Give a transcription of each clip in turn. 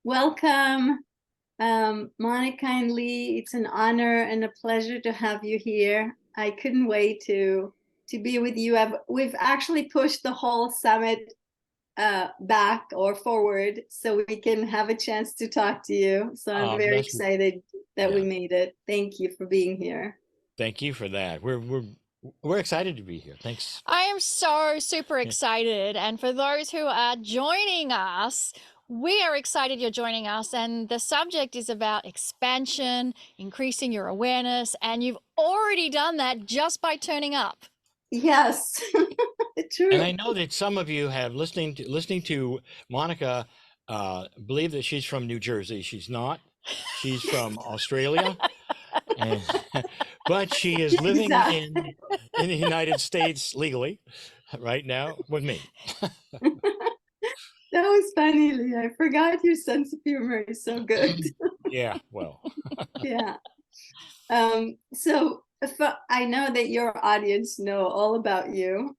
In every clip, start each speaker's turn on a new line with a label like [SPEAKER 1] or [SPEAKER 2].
[SPEAKER 1] Welcome, Monika and Lee. It's an honor and a pleasure to have you here. I couldn't wait to be with you. We've actually pushed the whole summit back or forward so we can have a chance to talk to you. So I'm very excited that we made it. Thank you for being here.
[SPEAKER 2] Thank you for that. We're excited to be here. Thanks.
[SPEAKER 3] I am so super excited. And for those who are joining us, we are excited you're joining us. And the subject is about expansion, increasing your awareness. And you've already done that just by turning up.
[SPEAKER 1] Yes, true.
[SPEAKER 2] And I know that some of you have listening to Monika believe that she's from New Jersey. She's not. She's from Australia. But she is living in the United States legally right now with me.
[SPEAKER 1] That was funny, Lee. I forgot your sense of humor is so good.
[SPEAKER 2] Yeah, well.
[SPEAKER 1] Yeah. So I know that your audience know all about you,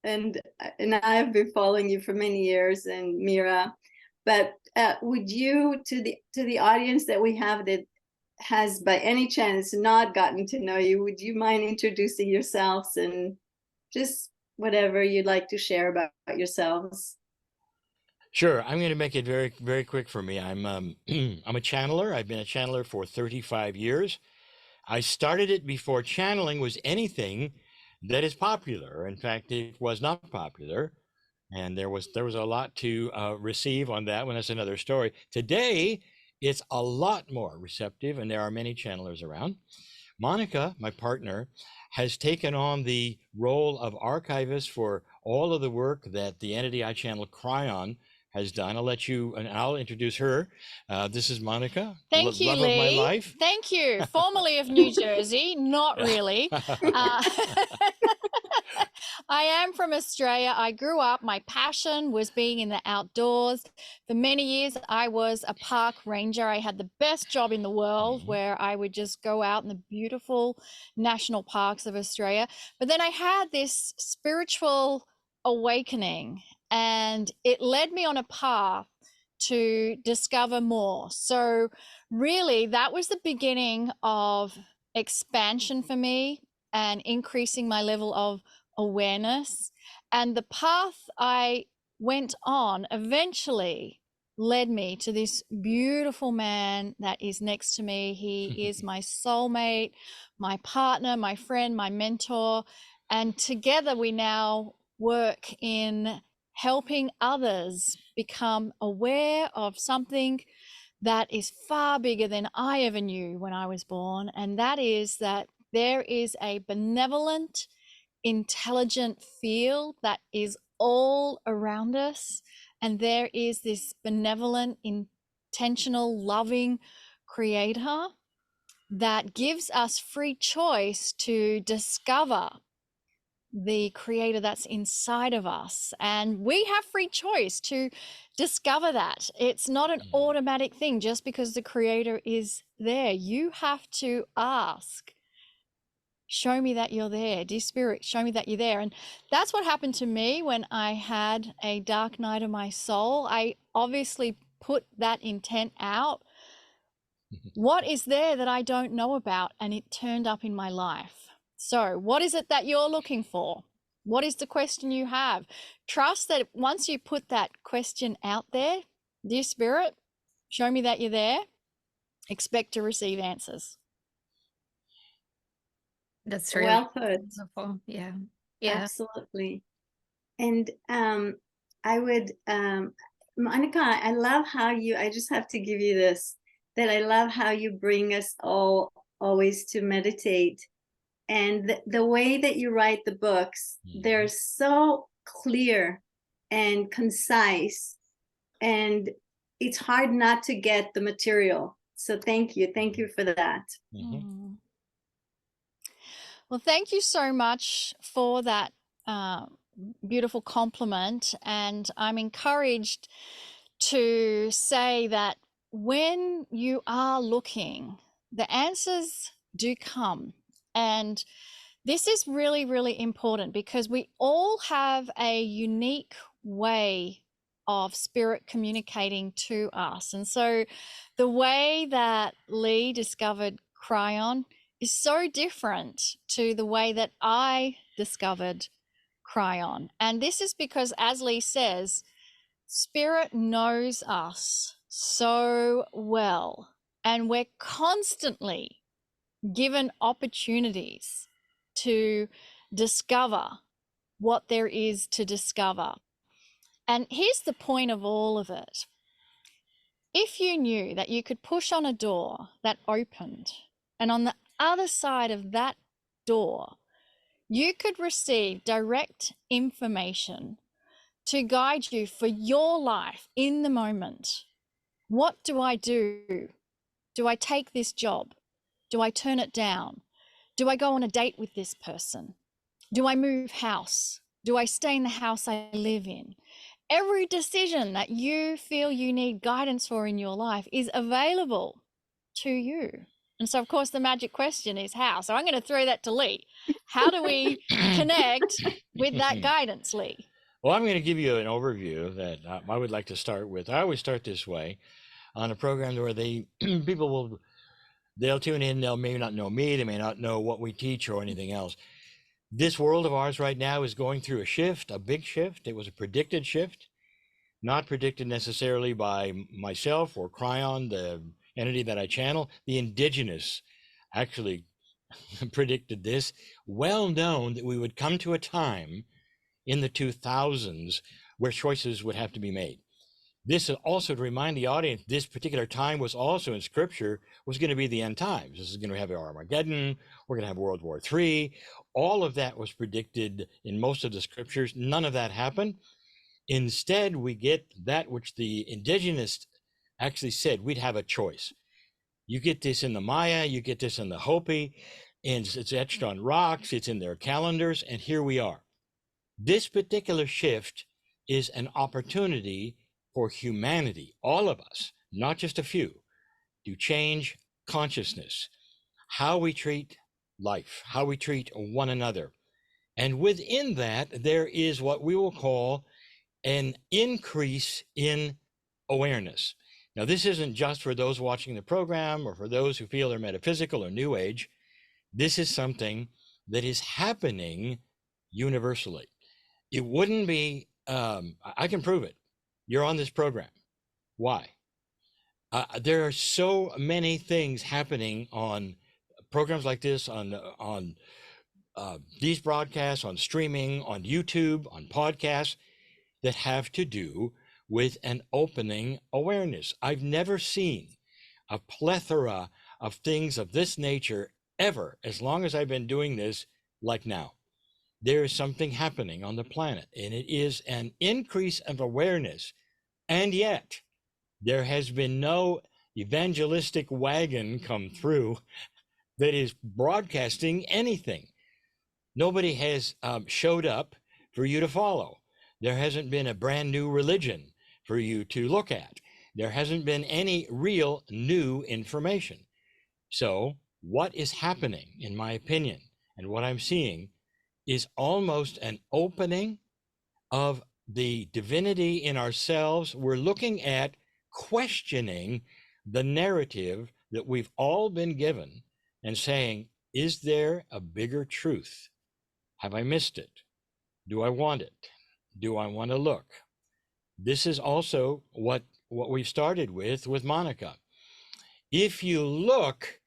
[SPEAKER 1] and I've been following you for many years, and Mira. But would you, to the audience that we have that has by any chance not gotten to know you, would you mind introducing yourselves and just whatever you'd like to share about yourselves?
[SPEAKER 2] Sure. I'm going to make it very, very quick for me. I'm I'm a channeler. I've been a channeler for 35 years. I started it before channeling was anything that is popular. In fact, it was not popular. And there was a lot to receive on that one. That's another story. Today, it's a lot more receptive, and there are many channelers around. Monika, my partner, has taken on the role of archivist for all of the work that the entity I channel, KRYON, has done. I'll introduce her. This is Monika.
[SPEAKER 3] Thank you,
[SPEAKER 2] love
[SPEAKER 3] Lee.
[SPEAKER 2] of my life.
[SPEAKER 3] Thank you. Formerly of New Jersey, not really. I am from Australia. I grew up, my passion was being in the outdoors. For many years, I was a park ranger. I had the best job in the world where I would just go out in the beautiful national parks of Australia. But then I had this spiritual awakening, and it led me on a path to discover more. So really, that was the beginning of expansion for me and increasing my level of awareness. And the path I went on eventually led me to this beautiful man that is next to me. He is my soulmate, my partner, my friend, my mentor. And together we now work in helping others become aware of something that is far bigger than I ever knew when I was born. And that is that there is a benevolent, intelligent field that is all around us, and there is this benevolent, intentional, loving creator that gives us free choice to discover the creator that's inside of us, and we have free choice to discover that. It's not an automatic thing just because the creator is there. You have to ask, show me that you're there. Dear Spirit, show me that you're there. And that's what happened to me when I had a dark night of my soul. I obviously put that intent out. What is there that I don't know about? And it turned up in my life. So what is it that you're looking for? What is the question you have? Trust that once you put that question out there, dear Spirit, show me that you're there, expect to receive answers.
[SPEAKER 4] That's really
[SPEAKER 1] well put.
[SPEAKER 4] wonderful. Yeah.
[SPEAKER 1] Absolutely. And I would, Monika, I love how I just have to give you this, that I love how you bring us all always to meditate. And the way that you write the books, they're so clear and concise, and it's hard not to get the material. So thank you for that.
[SPEAKER 3] Well, thank you so much for that beautiful compliment. And I'm encouraged to say that when you are looking, the answers do come. And this is really, really important because we all have a unique way of spirit communicating to us. And so the way that Lee discovered KRYON is so different to the way that I discovered KRYON. And this is because, as Lee says, spirit knows us so well, and we're constantly given opportunities to discover what there is to discover. And here's the point of all of it. If you knew that you could push on a door that opened, and on the other side of that door, you could receive direct information to guide you for your life in the moment. What do I do? Do I take this job? Do I turn it down? Do I go on a date with this person? Do I move house? Do I stay in the house I live in? Every decision that you feel you need guidance for in your life is available to you. And so, of course, the magic question is how? So I'm going to throw that to Lee. How do we connect with that guidance, Lee?
[SPEAKER 2] Well, I'm going to give you an overview that I would like to start with. I always start this way on a program where they'll tune in. They'll may not know me. They may not know what we teach or anything else. This world of ours right now is going through a shift, a big shift. It was a predicted shift, not predicted necessarily by myself or KRYON, the entity that I channel. The indigenous actually predicted this, well known that we would come to a time in the 2000s where choices would have to be made. This is also to remind the audience, this particular time was also in scripture, was going to be the end times. This is going to have Armageddon. We're going to have World War III. All of that was predicted in most of the scriptures. None of that happened. Instead, we get that which the indigenous actually said, we'd have a choice. You get this in the Maya, you get this in the Hopi, and it's etched on rocks, it's in their calendars, and here we are. This particular shift is an opportunity for humanity, all of us, not just a few, to change consciousness, how we treat life, how we treat one another. And within that, there is what we will call an increase in awareness. Now, this isn't just for those watching the program or for those who feel they're metaphysical or new age. This is something that is happening universally. It wouldn't be, I can prove it. You're on this program. Why? There are so many things happening on programs like this, on these broadcasts, on streaming, on YouTube, on podcasts, that have to do with an opening awareness. I've never seen a plethora of things of this nature ever, as long as I've been doing this, like now. There is something happening on the planet, and it is an increase of awareness. And yet, there has been no evangelistic wagon come through that is broadcasting anything. Nobody has showed up for you to follow. There hasn't been a brand new religion for you to look at. There hasn't been any real new information. So what is happening, in my opinion, and what I'm seeing, is almost an opening of the divinity in ourselves. We're looking at questioning the narrative that we've all been given and saying, is there a bigger truth? Have I missed it? Do I want it? Do I want to look? This is also what we started with Monika. If you look,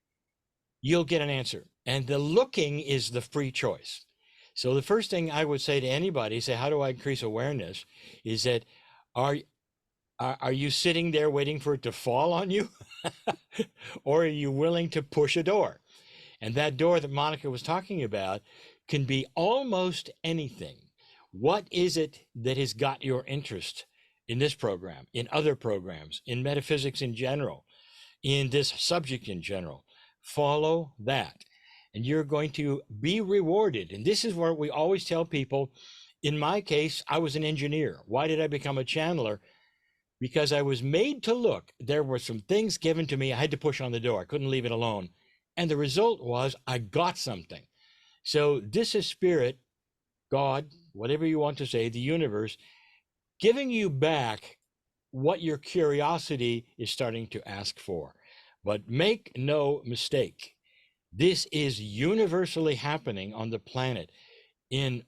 [SPEAKER 2] you'll get an answer. And the looking is the free choice. So the first thing I would say to anybody, say, how do I increase awareness, is that are you sitting there waiting for it to fall on you? Or are you willing to push a door? And that door that Monika was talking about can be almost anything. What is it that has got your interest in this program, in other programs, in metaphysics in general, in this subject in general? Follow that, and you're going to be rewarded. And this is where we always tell people, in my case, I was an engineer. Why did I become a channeler? Because I was made to look. There were some things given to me. I had to push on the door. I couldn't leave it alone. And the result was I got something. So this is spirit, God, whatever you want to say, the universe, giving you back what your curiosity is starting to ask for. But make no mistake, this is universally happening on the planet in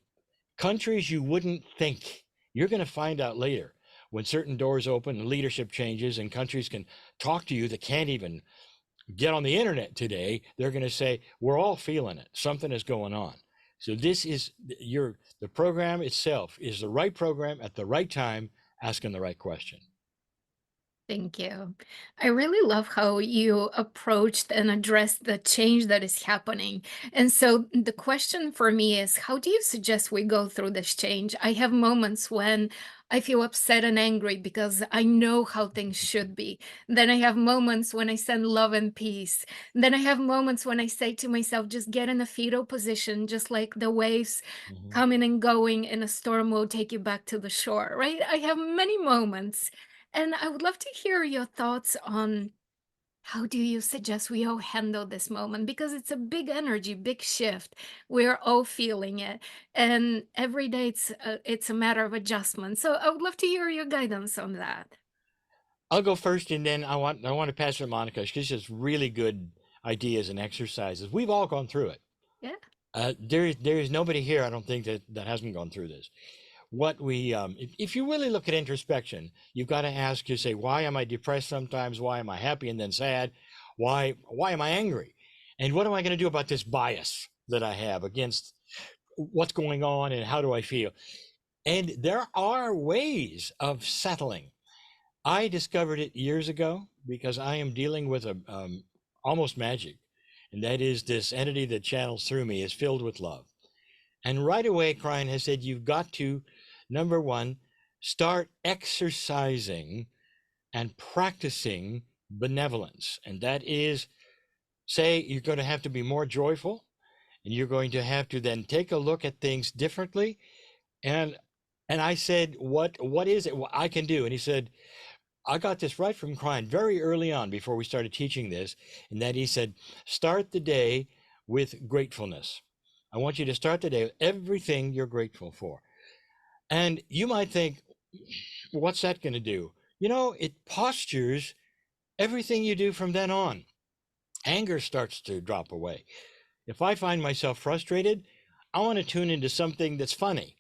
[SPEAKER 2] countries you wouldn't think. You're going to find out later when certain doors open and leadership changes and countries can talk to you that can't even get on the internet today. They're going to say, we're all feeling it. Something is going on. So this is the program itself is the right program at the right time, asking the right question.
[SPEAKER 4] Thank you. I really love how you approached and addressed the change that is happening. And so the question for me is, how do you suggest we go through this change? I have moments when I feel upset and angry because I know how things should be. Then I have moments when I send love and peace. Then I have moments when I say to myself, just get in a fetal position, just like the waves coming and going in a storm will take you back to the shore, right? I have many moments. And I would love to hear your thoughts on how do you suggest we all handle this moment? Because it's a big energy, big shift. We're all feeling it. And every day it's a matter of adjustment. So I would love to hear your guidance on that.
[SPEAKER 2] I'll go first, and then I want to pass it to Monika. She has really good ideas and exercises. We've all gone through it.
[SPEAKER 4] Yeah.
[SPEAKER 2] There is nobody here, I don't think, that hasn't gone through this. What we if you really look at introspection, you've got to ask, you say, why am I depressed sometimes? Why am I happy and then sad? Why am I angry? And what am I going to do about this bias that I have against what's going on, and how do I feel? And there are ways of settling. I discovered it years ago because I am dealing with a almost magic, and that is this entity that channels through me is filled with love. And right away, KRYON has said, you've got to, number one, start exercising and practicing benevolence. And that is, say, you're going to have to be more joyful, and you're going to have to then take a look at things differently. And I said, what is it I can do? And he said, I got this right from KRYON very early on before we started teaching this, and that he said, start the day with gratefulness. I want you to start the day with everything you're grateful for. And you might think, what's that going to do? You know, it postures everything you do from then on. Anger starts to drop away. If I find myself frustrated, I want to tune into something that's funny.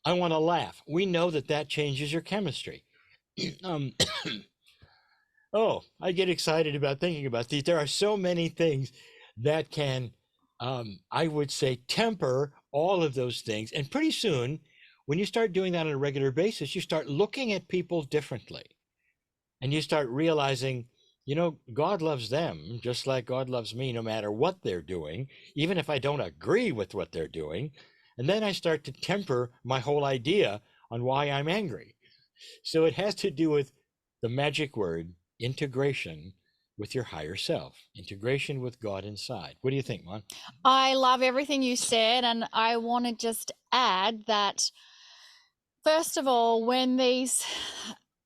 [SPEAKER 2] I want to laugh. We know that changes your chemistry. Oh, I get excited about thinking about these. There are so many things that can, I would say, temper all of those things. And pretty soon, when you start doing that on a regular basis, you start looking at people differently. And you start realizing, you know, God loves them just like God loves me, no matter what they're doing, even if I don't agree with what they're doing. And then I start to temper my whole idea on why I'm angry. So it has to do with the magic word, integration with your higher self, integration with God inside. What do you think, Mon?
[SPEAKER 3] I love everything you said, and I want to just add that, first of all, when these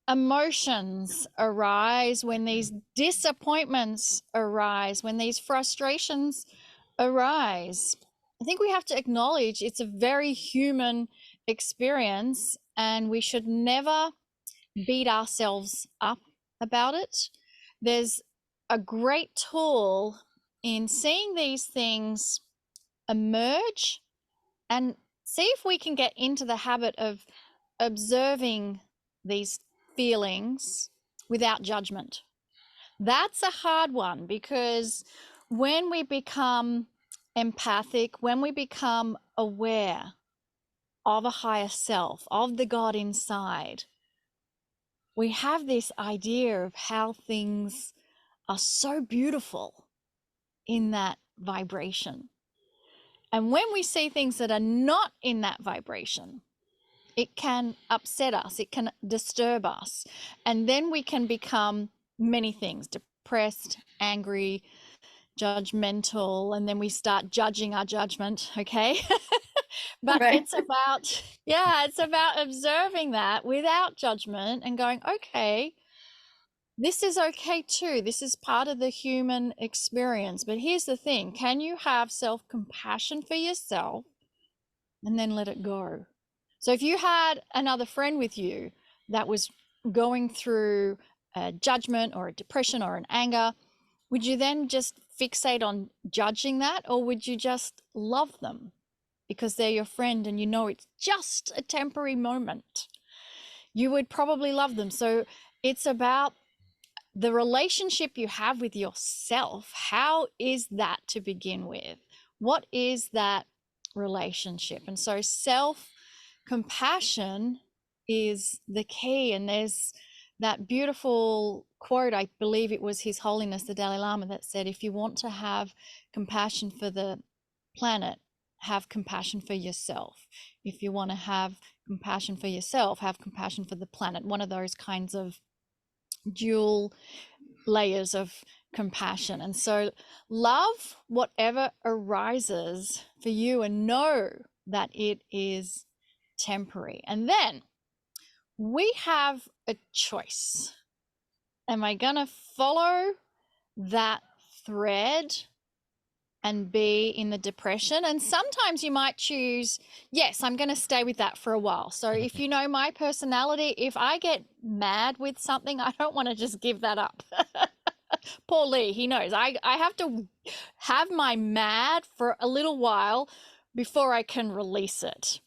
[SPEAKER 3] emotions arise, when these disappointments arise, when these frustrations arise, I think we have to acknowledge it's a very human experience, and we should never beat ourselves up about it. There's a great tool in seeing these things emerge and see if we can get into the habit of observing these feelings without judgment. That's a hard one, because when we become empathic, when we become aware of a higher self, of the God inside, we have this idea of how things are so beautiful in that vibration. And when we see things that are not in that vibration, it can upset us, it can disturb us. And then we can become many things: depressed, angry, judgmental, and then we start judging our judgment, okay? But
[SPEAKER 1] Right.
[SPEAKER 3] it's about observing that without judgment and going, okay, this is okay too. This is part of the human experience. But here's the thing: can you have self-compassion for yourself and then let it go? So if you had another friend with you that was going through a judgment or a depression or an anger, would you then just fixate on judging that, or would you just love them because they're your friend and you know it's just a temporary moment? You would probably love them. So it's about the relationship you have with yourself. How is that to begin with? What is that relationship? And so self-compassion is the key. And there's that beautiful quote, I believe it was His Holiness the Dalai Lama, that said, if you want to have compassion for the planet, have compassion for yourself. If you want to have compassion for yourself, have compassion for the planet. One of those kinds of dual layers of compassion. And so love whatever arises for you and know that it is temporary. And then we have a choice. Am I going to follow that thread and be in the depression? And sometimes you might choose, yes, I'm going to stay with that for a while. So if you know my personality, if I get mad with something, I don't want to just give that up. Poor Lee, he knows. I have to have my mad for a little while before I can release it.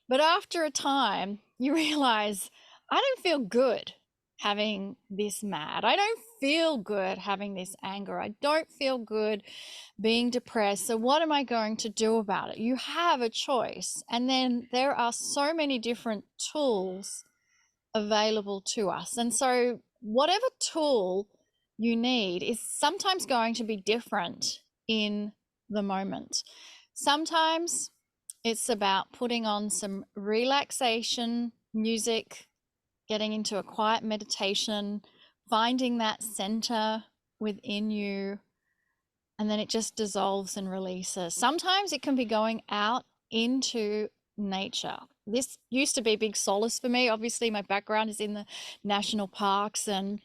[SPEAKER 3] But after a time, you realize I don't feel good having this mad. I don't feel good having this anger. I don't feel good being depressed. So what am I going to do about it? You have a choice. And then there are so many different tools available to us. And so whatever tool you need is sometimes going to be different in the moment. Sometimes it's about putting on some relaxation music, getting into a quiet meditation, finding that center within you, and then it just dissolves and releases. Sometimes it can be going out into nature. This used to be a big solace for me. Obviously, my background is in the national parks, and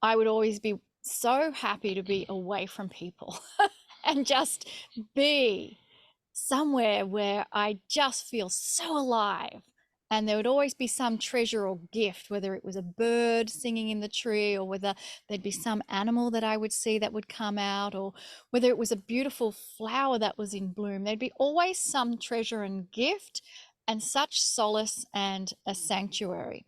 [SPEAKER 3] I would always be so happy to be away from people and just be somewhere where I just feel so alive. And there would always be some treasure or gift, whether it was a bird singing in the tree, or whether there'd be some animal that I would see that would come out, or whether it was a beautiful flower that was in bloom. There'd be always some treasure and gift and such solace and a sanctuary.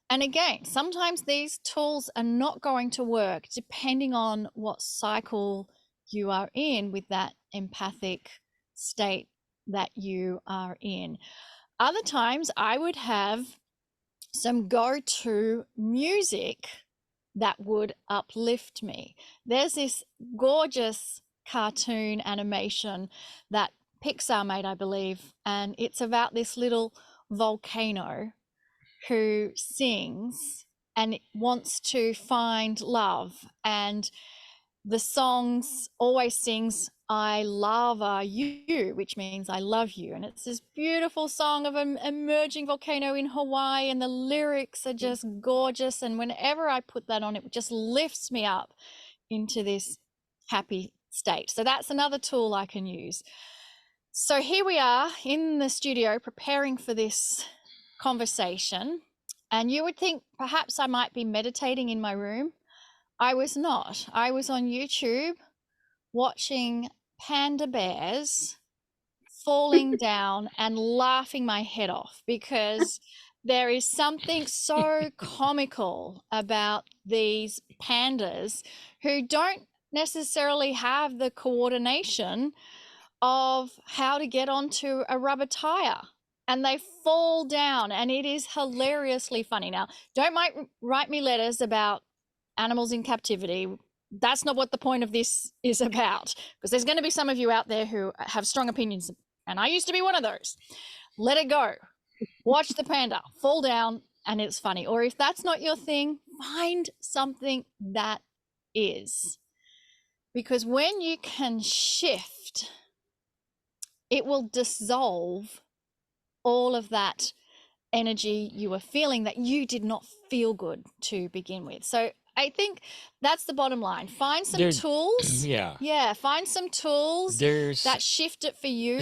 [SPEAKER 3] And again, sometimes these tools are not going to work depending on what cycle you are in with that empathic state that you are in. Other times I would have some go-to music that would uplift me. There's this gorgeous cartoon animation that Pixar made, I believe, and it's about this little volcano who sings and wants to find love, and the songs always sings I lava you, which means I love you. And it's this beautiful song of an emerging volcano in Hawaii, and the lyrics are just gorgeous. And whenever I put that on, it just lifts me up into this happy state. So that's another tool I can use. So here we are in the studio preparing for this conversation, and you would think perhaps I might be meditating in my room. I was not. I was on YouTube watching panda bears falling down and laughing my head off, because there is something so comical about these pandas who don't necessarily have the coordination of how to get onto a rubber tire, and they fall down, and it is hilariously funny. Now, don't write me letters about animals in captivity. That's not what the point of this is about, because there's going to be some of you out there who have strong opinions, and I used to be one of those. Let it go. Watch the panda fall down, and it's funny. Or if that's not your thing, find something that is. Because when you can shift, it will dissolve all of that energy you were feeling that you did not feel good to begin with. So I think that's the bottom line. Find some
[SPEAKER 2] There,
[SPEAKER 3] tools.
[SPEAKER 2] yeah.
[SPEAKER 3] Yeah, find some tools
[SPEAKER 2] There's
[SPEAKER 3] that shift it for
[SPEAKER 2] and
[SPEAKER 3] you.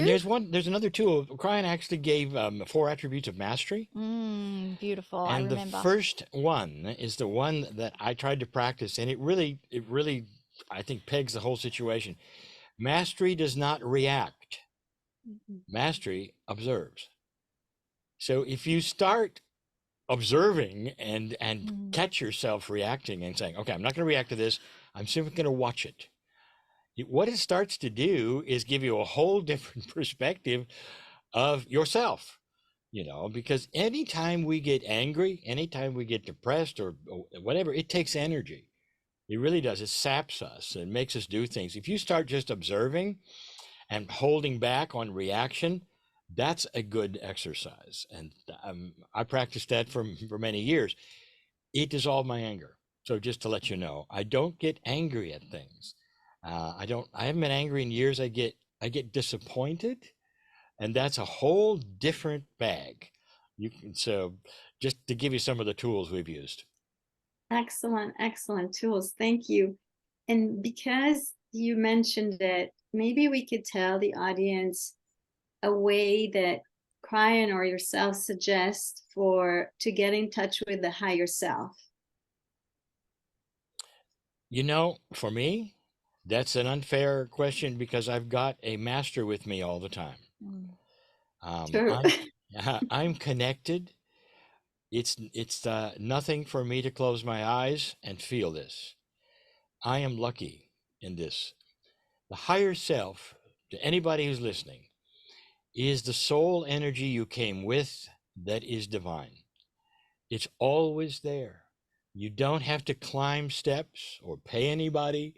[SPEAKER 2] there's another tool. KRYON actually gave 4 attributes of mastery.
[SPEAKER 3] Beautiful. I
[SPEAKER 2] And the
[SPEAKER 3] remember.
[SPEAKER 2] first one is the one that I tried to practice, and it really, I think, pegs the whole situation. Mastery does not react. Mastery observes. So if you start observing and catch yourself reacting and saying, okay, I'm not going to react to this, I'm simply going to watch it. What it starts to do is give you a whole different perspective of yourself, because anytime we get angry, anytime we get depressed or whatever, it takes energy. It really does. It saps us and makes us do things. If you start just observing and holding back on reaction, that's a good exercise. And I practiced that for many years. It dissolved my anger. So just to let you know, I don't get angry at things. I haven't been angry in years. I get disappointed, and that's a whole different bag. So just to give you some of the tools we've used.
[SPEAKER 1] Excellent, excellent tools. Thank you. And because you mentioned it, maybe we could tell the audience a way that KRYON or yourself suggest to get in touch with the higher self.
[SPEAKER 2] For me, that's an unfair question because I've got a master with me all the time.
[SPEAKER 1] Sure.
[SPEAKER 2] I'm connected. It's nothing for me to close my eyes and feel this. I am lucky in this. The higher self, to anybody who's listening, is the soul energy you came with that is divine. It's always there. You don't have to climb steps or pay anybody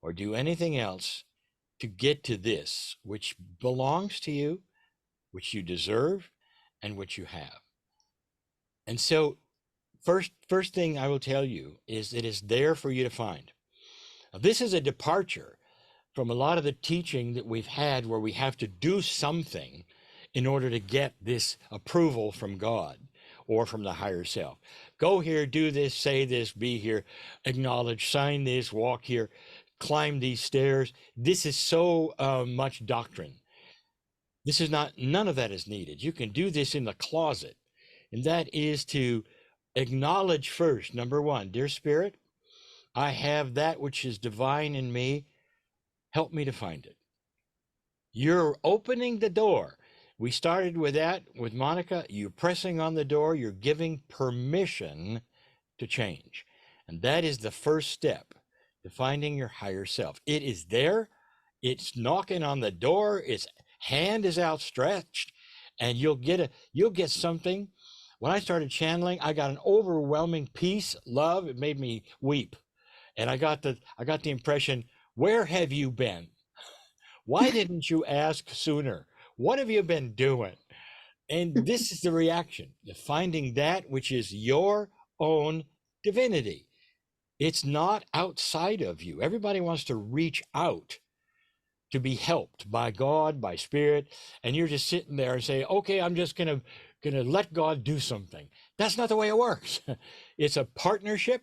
[SPEAKER 2] or do anything else to get to this, which belongs to you, which you deserve, and which you have. And so first thing I will tell you is it is there for you to find. Now, this is a departure from a lot of the teaching that we've had where we have to do something in order to get this approval from God or from the higher self. Go here, do this, say this, be here, acknowledge, sign this, walk here, climb these stairs. This is so much doctrine. None of that is needed. You can do this in the closet. And that is to acknowledge first, number one, dear Spirit, I have that which is divine in me. Help me to find it. You're opening the door. We started with that with Monika. You're pressing on the door. You're giving permission to change. And that is the first step to finding your higher self. It is there. It's knocking on the door. Its hand is outstretched, and you'll get something. When I started channeling, I got an overwhelming peace, love. It made me weep. And I got the impression, where have you been? Why didn't you ask sooner? What have you been doing? And this is the reaction, finding that which is your own divinity. It's not outside of you. Everybody wants to reach out to be helped by God, by Spirit, and you're just sitting there and say, okay, I'm just gonna let God do something. That's not the way it works. It's a partnership.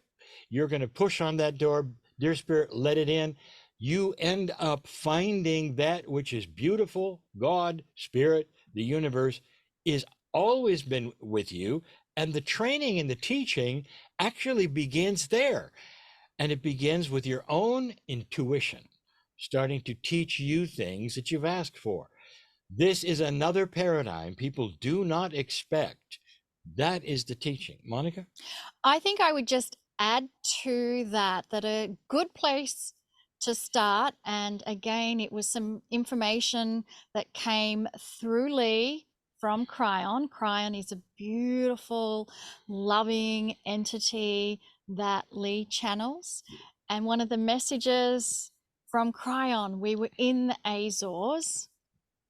[SPEAKER 2] You're gonna push on that door, dear Spirit, let it in. You end up finding that which is beautiful. God, Spirit, the universe is always been with you, and the training and the teaching actually begins there. And it begins with your own intuition, starting to teach you things that you've asked for. This is another paradigm people do not expect. That is the teaching. Monika?
[SPEAKER 3] I think I would just add to that a good place to start, and again, it was some information that came through Lee from KRYON. KRYON is a beautiful, loving entity that Lee channels. And one of the messages from KRYON, we were in the Azores.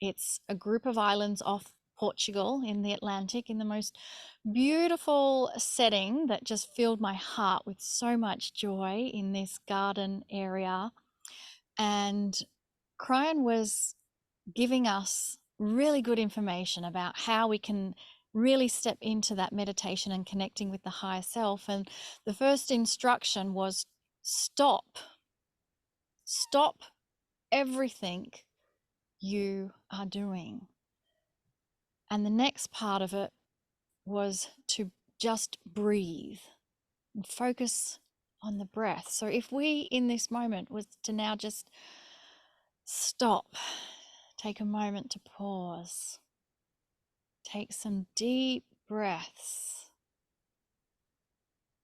[SPEAKER 3] It's a group of islands off Portugal in the Atlantic, in the most beautiful setting that just filled my heart with so much joy in this garden area. And KRYON was giving us really good information about how we can really step into that meditation and connecting with the higher self. And the first instruction was stop everything you are doing. And the next part of it was to just breathe and focus on the breath. So if we in this moment was to now just stop, take a moment to pause, take some deep breaths,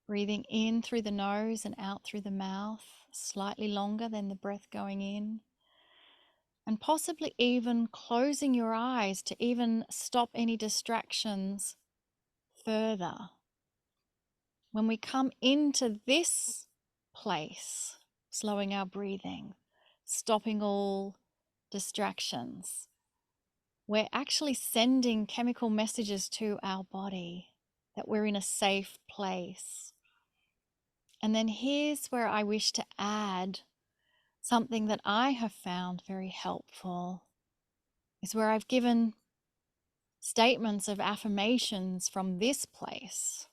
[SPEAKER 3] breathing in through the nose and out through the mouth, slightly longer than the breath going in, and possibly even closing your eyes to even stop any distractions further. When we come into this place, slowing our breathing, stopping all distractions, we're actually sending chemical messages to our body that we're in a safe place. And then here's where I wish to add something that I have found very helpful, is where I've given statements of affirmations from this place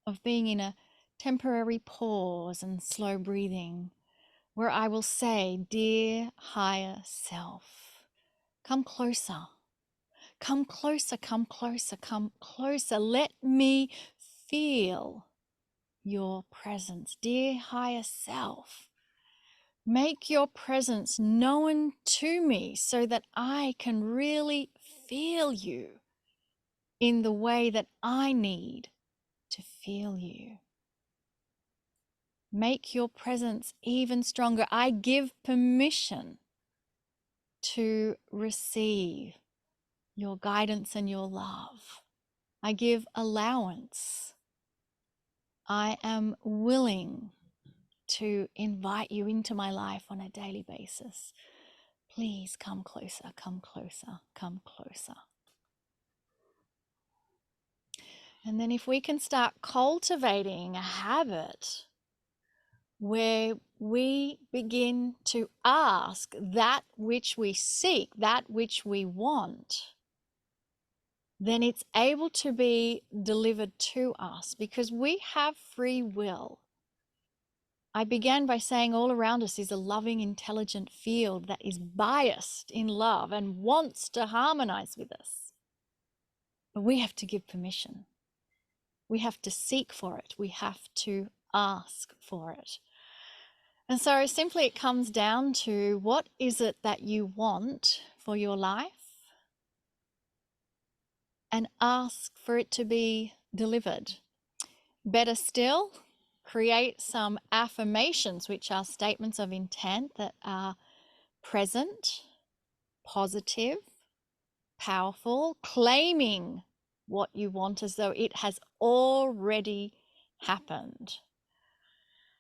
[SPEAKER 3] of being in a temporary pause and slow breathing, where I will say, dear higher self, come closer, come closer, come closer, come closer. Let me feel your presence. Dear higher self, make your presence known to me so that I can really feel you in the way that I need to feel you. Make your presence even stronger. I give permission to receive your guidance and your love. I give allowance. I am willing to invite you into my life on a daily basis. Please come closer, come closer, come closer. And then if we can start cultivating a habit where we begin to ask that which we seek, that which we want, then it's able to be delivered to us because we have free will. I began by saying all around us is a loving, intelligent field that is biased in love and wants to harmonize with us. But we have to give permission. We have to seek for it. We have to ask for it. And so simply it comes down to, what is it that you want for your life? And ask for it to be delivered. Better still, create some affirmations, which are statements of intent that are present, positive, powerful, claiming what you want as though it has already happened.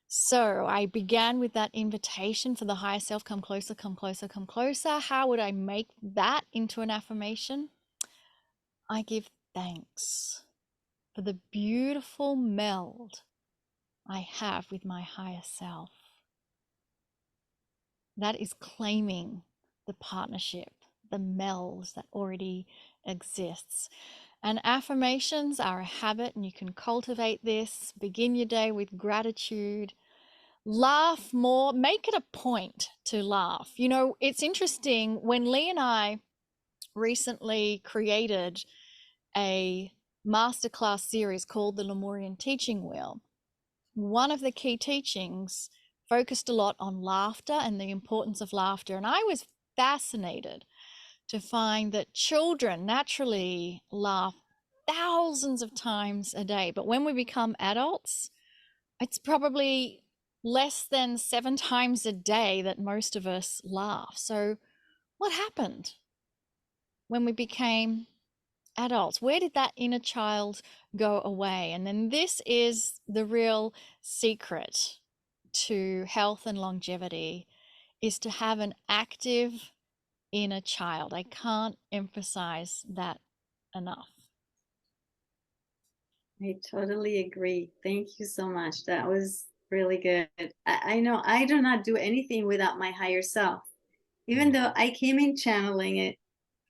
[SPEAKER 3] So I began with that invitation for the higher self, come closer, come closer, come closer. How would I make that into an affirmation? I give thanks for the beautiful meld I have with my higher self. That is claiming the partnership, the meld that already exists. And affirmations are a habit, and you can cultivate this. Begin your day with gratitude. Laugh more, make it a point to laugh. You know, it's interesting, when Lee and I recently created a masterclass series called the Lemurian Teaching Wheel, one of the key teachings focused a lot on laughter and the importance of laughter. And I was fascinated to find that children naturally laugh thousands of times a day. But when we become adults, it's probably less than 7 times a day that most of us laugh. So what happened when we became adults? Where did that inner child go away? And then this is the real secret to health and longevity, is to have an active inner child. I can't emphasize that enough.
[SPEAKER 1] I totally agree. Thank you so much. That was really good. I know I do not do anything without my higher self. Even though I came in channeling it,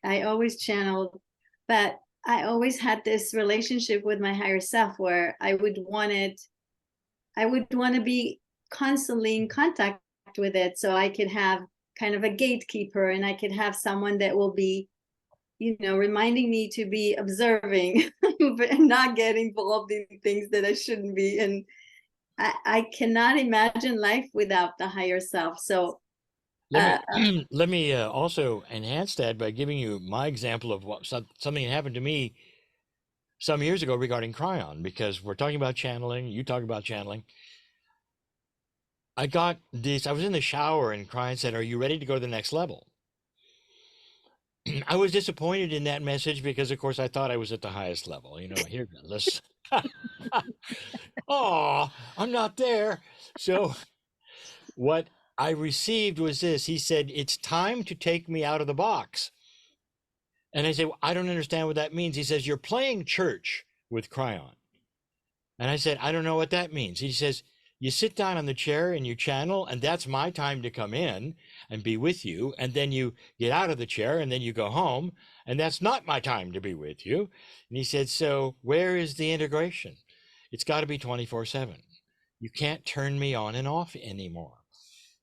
[SPEAKER 1] I always channeled, but I always had this relationship with my higher self where I would want to be constantly in contact with it, so I could have kind of a gatekeeper, and I could have someone that will be, reminding me to be observing and not get involved in things that I shouldn't be. And I cannot imagine life without the higher self. So
[SPEAKER 2] Let me also enhance that by giving you my example of something that happened to me some years ago regarding KRYON, because we're talking about channeling. You talk about channeling. I got this. I was in the shower and KRYON said, "Are you ready to go to the next level?" I was disappointed in that message because, of course, I thought I was at the highest level. Here, let's. Oh, I'm not there. So what I received was this. He said, "It's time to take me out of the box." And I said, "Well, I don't understand what that means." He says, "You're playing church with KRYON." And I said, "I don't know what that means." He says, "You sit down on the chair and you channel, and that's my time to come in and be with you. And then you get out of the chair and then you go home, and that's not my time to be with you." And he said, "So where is the integration? It's got to be 24/7. You can't turn me on and off anymore."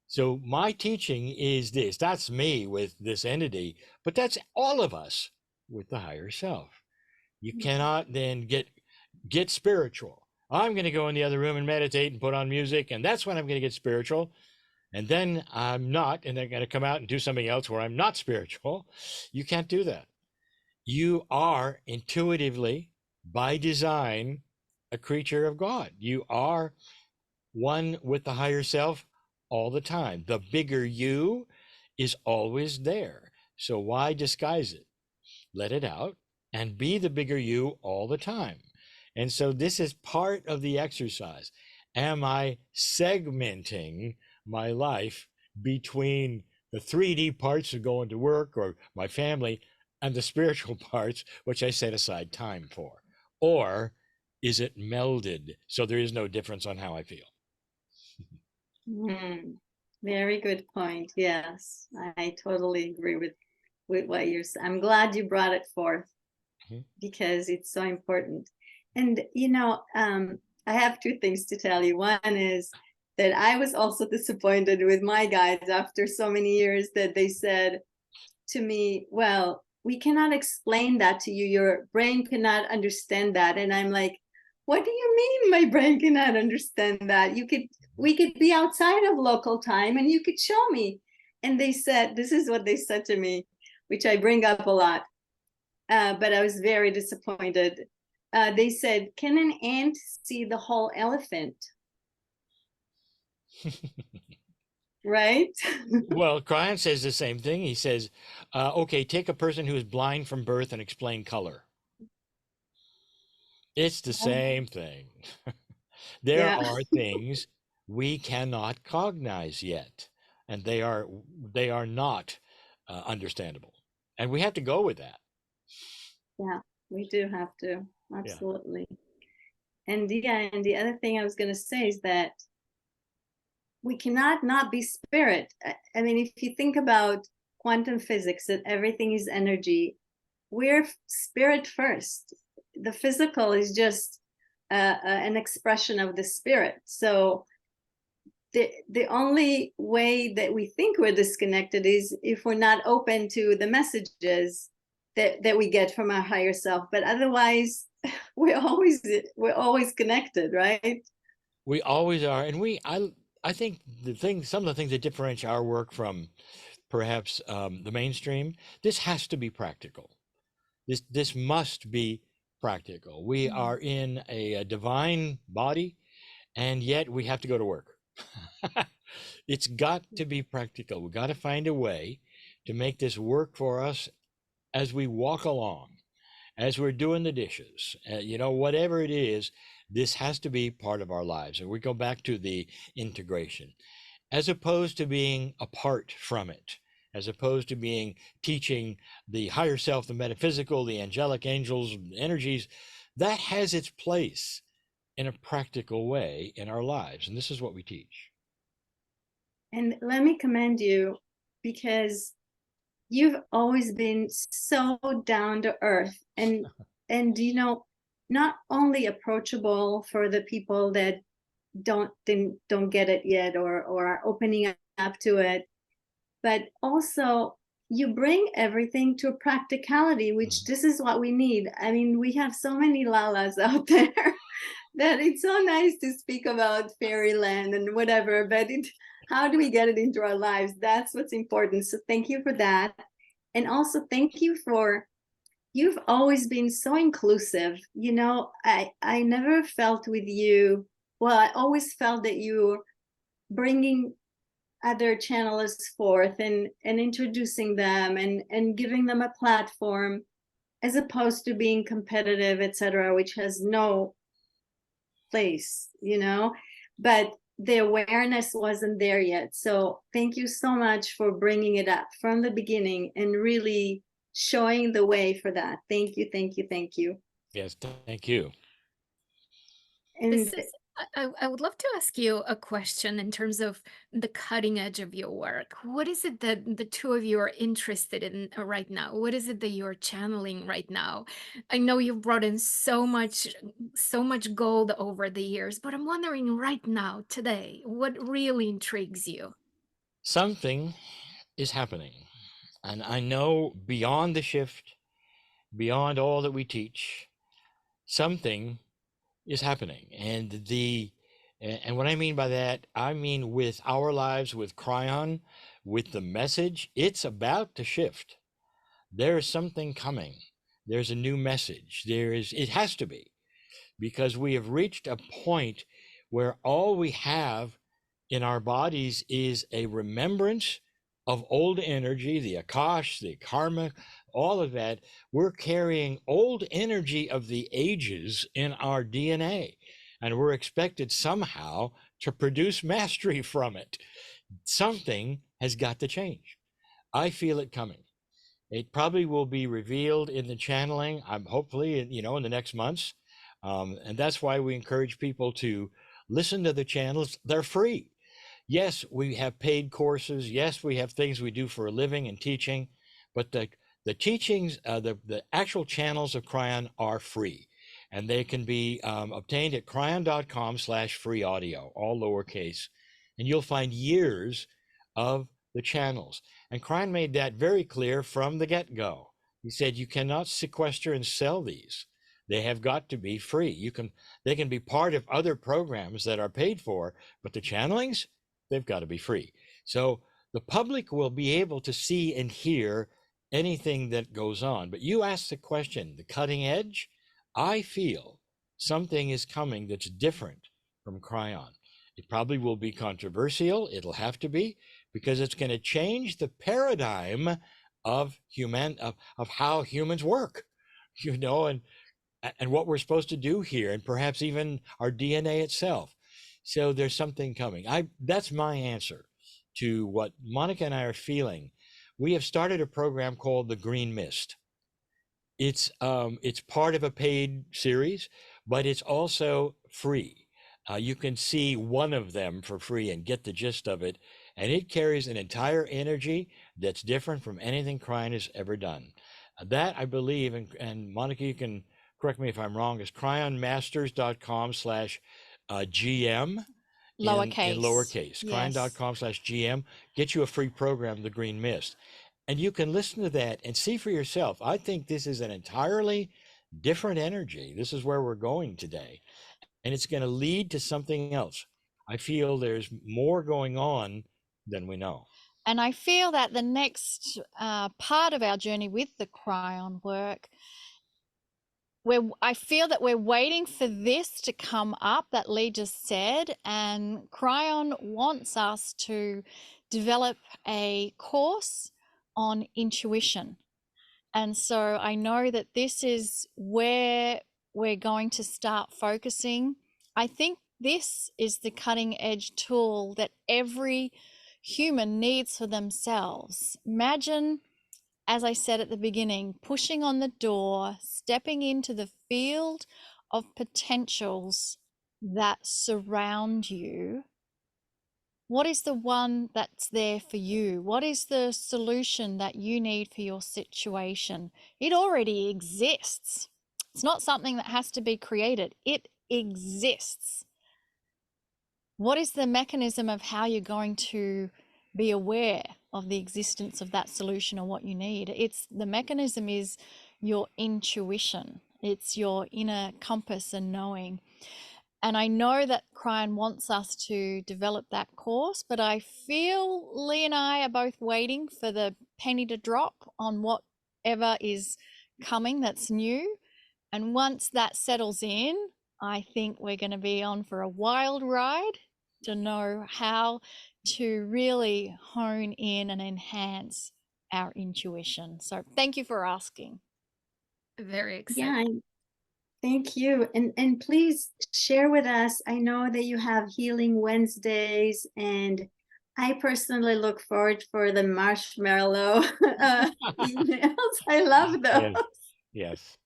[SPEAKER 2] So my teaching is this. That's me with this entity, but that's all of us with the higher self. You cannot then get spiritual. I'm going to go in the other room and meditate and put on music, and that's when I'm going to get spiritual. And then I'm not, and I'm going to come out and do something else where I'm not spiritual. You can't do that. You are intuitively, by design, a creature of God. You are one with the higher self all the time. The bigger you is always there. So why disguise it? Let it out and be the bigger you all the time. And so this is part of the exercise. Am I segmenting my life between the 3D parts of going to work or my family and the spiritual parts, which I set aside time for? Or is it melded so there is no difference on how I feel?
[SPEAKER 1] Very good point. Yes, I totally agree with what you're saying. I'm glad you brought it forth because it's so important. And I have two things to tell you. One is that I was also disappointed with my guides after so many years that they said to me, "Well, we cannot explain that to you. Your brain cannot understand that." And I'm like, "What do you mean my brain cannot understand that? We could be outside of local time and you could show me." And they said, this is what they said to me, which I bring up a lot, but I was very disappointed. They said, "Can an ant see the whole elephant?" Right?
[SPEAKER 2] Well, KRYON says the same thing. He says, okay, take a person who is blind from birth and explain color. It's the same thing. There are things we cannot cognize yet, and they are not understandable. And we have to go with that.
[SPEAKER 1] Yeah, we do have to. Absolutely. Yeah. And the other thing I was going to say is that we cannot not be spirit. I mean, if you think about quantum physics, that everything is energy, we're spirit first. The physical is just an expression of the spirit. So the only way that we think we're disconnected is if we're not open to the messages that we get from our higher self. But otherwise, we're always connected, right?
[SPEAKER 2] We always are. And I think some of the things that differentiate our work from perhaps the mainstream, this has to be practical. This must be practical. We are in a divine body, and yet we have to go to work. It's got to be practical. We've got to find a way to make this work for us as we walk along, as we're doing the dishes, whatever it is, this has to be part of our lives. And we go back to the integration, as opposed to being apart from it, as opposed to being teaching the higher self, the metaphysical, the angelic angels, energies. That has its place in a practical way in our lives. And this is what we teach.
[SPEAKER 1] And let me commend you, because you've always been so down to earth, and and not only approachable for the people that don't get it yet or are opening up to it, but also you bring everything to practicality, which this is what we need. I mean, we have so many lalas out there that it's so nice to speak about fairyland and whatever, but how do we get it into our lives? That's what's important. So thank you for that. And also thank you for, you've always been so inclusive. I never felt with you, well, I always felt that you bringing other channelers forth and introducing them and giving them a platform, as opposed to being competitive, etc., which has no place, but the awareness wasn't there yet. So thank you so much for bringing it up from the beginning and really showing the way for that. Thank you, thank you, thank you.
[SPEAKER 2] Yes, thank you.
[SPEAKER 1] And
[SPEAKER 4] I would love to ask you a question in terms of the cutting edge of your work. What is it that the two of you are interested in right now? What is it that you're channeling right now? I know you've brought in so much gold over the years, but I'm wondering right now, today, what really intrigues you?
[SPEAKER 2] Something is happening. And I know beyond the shift, beyond all that we teach, something is happening. And what I mean by that, I mean with our lives, with KRYON, with the message, it's about to shift. There is something coming. There's a new message. It has to be, because we have reached a point where all we have in our bodies is a remembrance of old energy, the Akash, the karma, all of that. We're carrying old energy of the ages in our DNA, and we're expected somehow to produce mastery from it. Something has got to change. I feel it coming. It probably will be revealed in the channeling, I'm hopefully, in the next months. And that's why we encourage people to listen to the channels. They're free. Yes, we have paid courses. Yes, we have things we do for a living and teaching, but the teachings, the actual channels of KRYON are free, and they can be obtained at kryon.com/free audio, all lowercase, and you'll find years of the channels. And KRYON made that very clear from the get-go. He said, you cannot sequester and sell these. They have got to be free. They can be part of other programs that are paid for, but the channelings, they've got to be free. So the public will be able to see and hear anything that goes on. But you asked the question, the cutting edge, I feel something is coming that's different from KRYON. It probably will be controversial. It'll have to be, because it's going to change the paradigm of how humans work, and what we're supposed to do here, and perhaps even our DNA itself. So there's something coming. That's my answer to what Monika and I are feeling. We have started a program called The Green Mist. It's part of a paid series, but it's also free. You can see one of them for free and get the gist of it. And it carries an entire energy that's different from anything KRYON has ever done. That, I believe, and Monika, you can correct me if I'm wrong, is KRYONmasters.com/GM.
[SPEAKER 3] Lowercase.
[SPEAKER 2] In lowercase,
[SPEAKER 3] Yes.
[SPEAKER 2] KRYON.com/GM. Get you a free program, The Green Mist. And you can listen to that and see for yourself. I think this is an entirely different energy. This is where we're going today. And it's going to lead to something else. I feel there's more going on than we know.
[SPEAKER 3] And I feel that the next part of our journey with the KRYON work, I feel that we're waiting for this to come up that Lee just said, and KRYON wants us to develop a course on intuition. And so I know that this is where we're going to start focusing. I think this is the cutting edge tool that every human needs for themselves. Imagine, as I said at the beginning, pushing on the door, stepping into the field of potentials that surround you. What is the one that's there for you? What is the solution that you need for your situation? It already exists. It's not something that has to be created. It exists. What is the mechanism of how you're going to be aware of the existence of that solution or what you need? The mechanism is your intuition. It's your inner compass and knowing. And I know that KRYON wants us to develop that course, but I feel Lee and I are both waiting for the penny to drop on whatever is coming that's new. And once that settles in, I think we're going to be on for a wild ride to know how to really hone in and enhance our intuition. So thank you for asking.
[SPEAKER 4] Very excited.
[SPEAKER 1] Yeah, thank you. And please share with us. I know that you have Healing Wednesdays, and I personally look forward for the marshmallow emails. I love those.
[SPEAKER 2] Yes.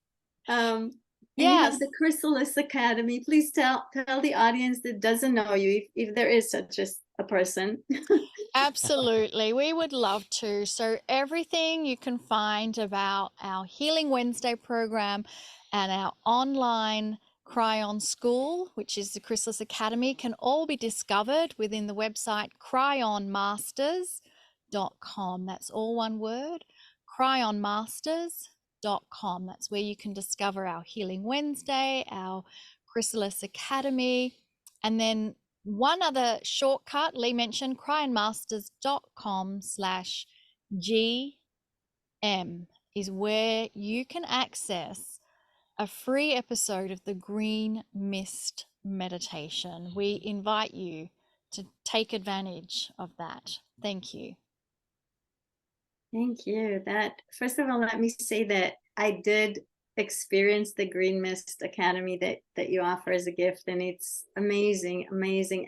[SPEAKER 1] And you have the Chrysalis Academy. Please tell the audience that doesn't know you, if there is such a person.
[SPEAKER 3] Absolutely. We would love to. So everything you can find about our Healing Wednesday program and our online KRYON school, which is the Chrysalis Academy, can all be discovered within the website KRYONmasters.com. That's all one word, KRYONmasters.com. That's where you can discover our Healing Wednesday, our Chrysalis Academy, and then one other shortcut, Lee mentioned, KRYONmasters.com/GM is where you can access a free episode of the Green Mist meditation. We invite you to take advantage of that. Thank you.
[SPEAKER 1] Thank you. First of all, let me say that I did experience the Green Mist Academy that you offer as a gift, and it's amazing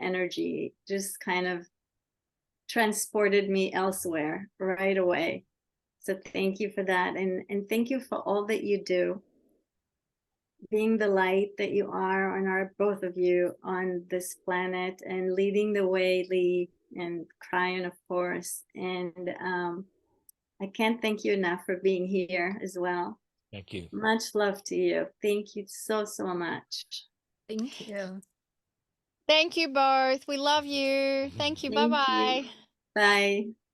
[SPEAKER 1] energy. Just kind of transported me elsewhere right away. So thank you for that, and thank you for all that you do, being the light that you are, and are both of you on this planet, and leading the way, Lee, and KRYON, of course. And I can't thank you enough for being here as well.
[SPEAKER 2] Thank you.
[SPEAKER 1] Much love to you. Thank you so much.
[SPEAKER 4] Thank you.
[SPEAKER 3] Thank you both. We love you. Thank you. Bye-bye.
[SPEAKER 1] Bye.